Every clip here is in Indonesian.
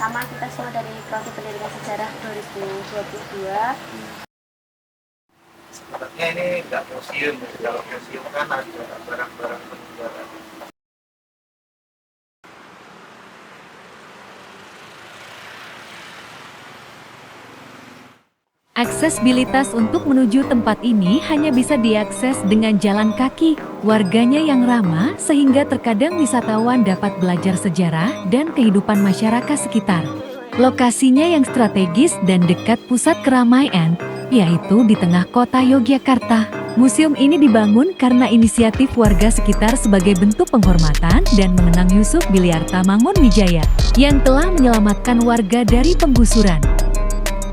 sama kita semua dari Prodi Pendidikan Sejarah 2022. Sebenarnya ini nggak museum, kalau museum kan ada barang-barang peninggalan. Aksesibilitas untuk menuju tempat ini hanya bisa diakses dengan jalan kaki. Warganya yang ramah sehingga terkadang wisatawan dapat belajar sejarah dan kehidupan masyarakat sekitar. Lokasinya yang strategis dan dekat pusat keramaian, yaitu di tengah kota Yogyakarta. Museum ini dibangun karena inisiatif warga sekitar sebagai bentuk penghormatan dan mengenang Yusuf Biliarta Mangunwijaya yang telah menyelamatkan warga dari penggusuran.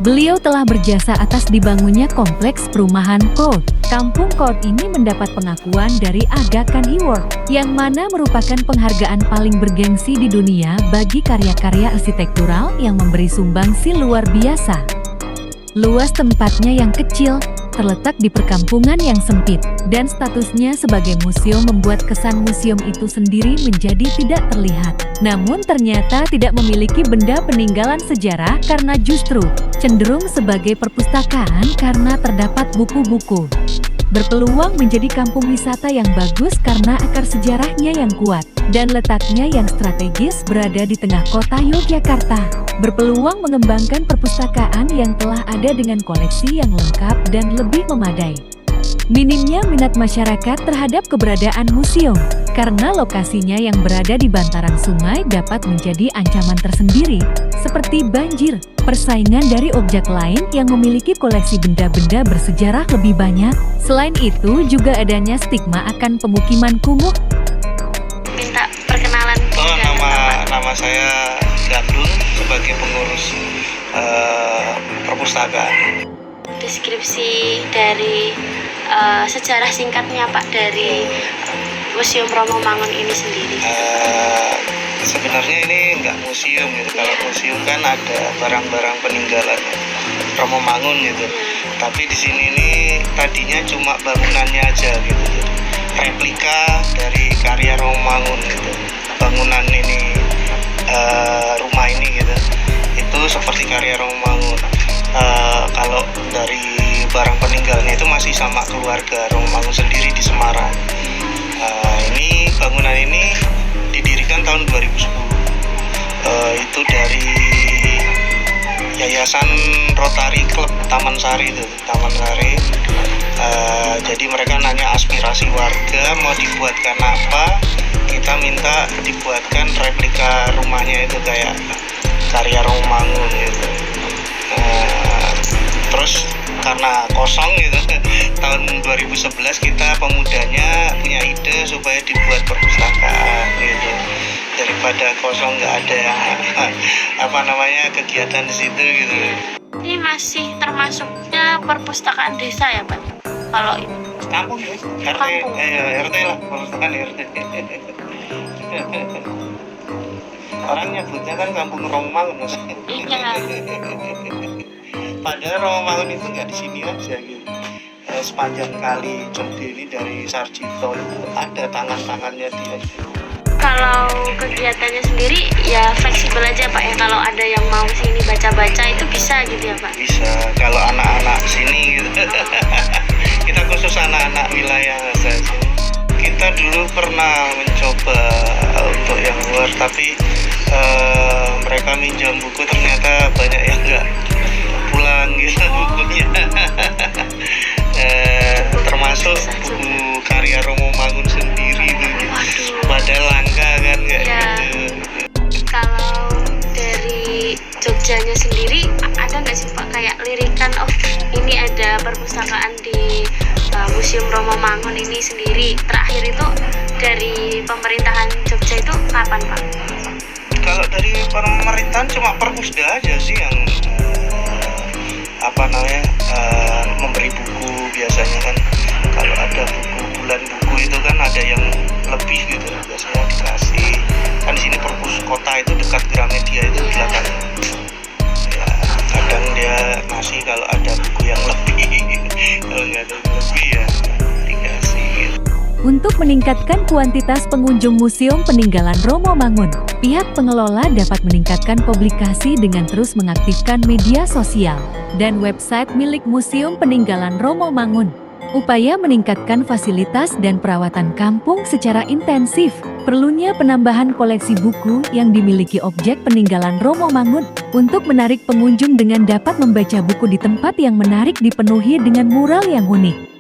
Beliau telah berjasa atas dibangunnya kompleks perumahan Court. Kampung Court ini mendapat pengakuan dari Aga Khan Award, yang mana merupakan penghargaan paling bergengsi di dunia bagi karya-karya arsitektural yang memberi sumbangsi luar biasa. Luas tempatnya yang kecil, terletak di perkampungan yang sempit, dan statusnya sebagai museum membuat kesan museum itu sendiri menjadi tidak terlihat. Namun ternyata tidak memiliki benda peninggalan sejarah karena justru cenderung sebagai perpustakaan karena terdapat buku-buku. Berpeluang menjadi kampung wisata yang bagus karena akar sejarahnya yang kuat dan letaknya yang strategis berada di tengah kota Yogyakarta. Berpeluang mengembangkan perpustakaan yang telah ada dengan koleksi yang lengkap dan lebih memadai. Minimnya minat masyarakat terhadap keberadaan museum, karena lokasinya yang berada di bantaran sungai dapat menjadi ancaman tersendiri, seperti banjir, persaingan dari objek lain yang memiliki koleksi benda-benda bersejarah lebih banyak. Selain itu, juga adanya stigma akan pemukiman kumuh. Minta perkenalan. Nama saya Gandul sebagai pengurus perpustakaan. Deskripsi dari sejarah singkatnya Pak dari Museum Romo Mangun ini sendiri. Sebenarnya ini nggak museum gitu. Kalau museum kan ada barang-barang peninggalan Romo Mangun gitu. Tapi di sini ini tadinya cuma bangunannya aja gitu. Replika dari karya Romo Mangun gitu. Bangunan ini, rumah ini gitu. Itu seperti karya Romo Mangun. Kalau dari barang peninggalnya itu masih sama keluarga Romo Mangun sendiri di Semarang. Ini bangunan ini didirikan tahun 2010. Itu dari Yayasan Rotary Club Taman Sari itu, Taman Sari. Jadi mereka nanya aspirasi warga mau dibuatkan apa, kita minta dibuatkan replika rumahnya itu kayak karya Romo Mangun gitu. Terus karena kosong gitu, tahun 2011 kita pemudanya punya ide supaya dibuat perpustakaan gitu. Daripada kosong nggak ada kegiatan di situ gitu. Ini masih termasuknya perpustakaan desa ya Pak? Kalau ini Kampung ya, RT lah, perpustakaan RT. Orang nyebutnya kan kampung Romo Mangun Mas. Iya. Padahal Romo Mangun itu nggak di sini aja gitu. Sepanjang kali Jogja ini dari Sarjito itu ada tangan-tangannya dia. Kalau kegiatannya sendiri ya fleksibel aja Pak ya. Kalau ada yang mau sini baca-baca itu bisa gitu ya Pak? Bisa, kalau anak-anak sini gitu. Kita khusus anak-anak wilayah saja. Kita dulu pernah mencoba untuk yang luar, tapi mereka minjam buku ternyata banyak yang nggak pulang gitu bukunya. Termasuk buku karya Romo Mangun sendiri itu. Padahal langka kan kayak gitu. Kalau dari Jogjanya sendiri ada nggak sih Pak kayak lirikan ini ada perpustakaan di Museum Romo Mangun ini sendiri, terakhir itu dari pemerintahan Jogja itu kapan Pak? Kalau dari pemerintahan cuma perpusda aja sih yang memberi buku biasanya kan. Kalau ada bulan buku itu kan ada yang lebih gitu biasanya dikasih. Kan di sini perpus kota itu dekat Gramedia itu belakang. Ya kadang dia ngasih kalau ada buku yang lebih. Kalau nggak ada yang lebih ya dikasih gitu. Untuk meningkatkan kuantitas pengunjung Museum Peninggalan Romo Mangun, pihak pengelola dapat meningkatkan publikasi dengan terus mengaktifkan media sosial dan website milik Museum Peninggalan Romo Mangun. Upaya meningkatkan fasilitas dan perawatan kampung secara intensif. Perlunya penambahan koleksi buku yang dimiliki objek peninggalan Romo Mangun untuk menarik pengunjung dengan dapat membaca buku di tempat yang menarik dipenuhi dengan mural yang unik.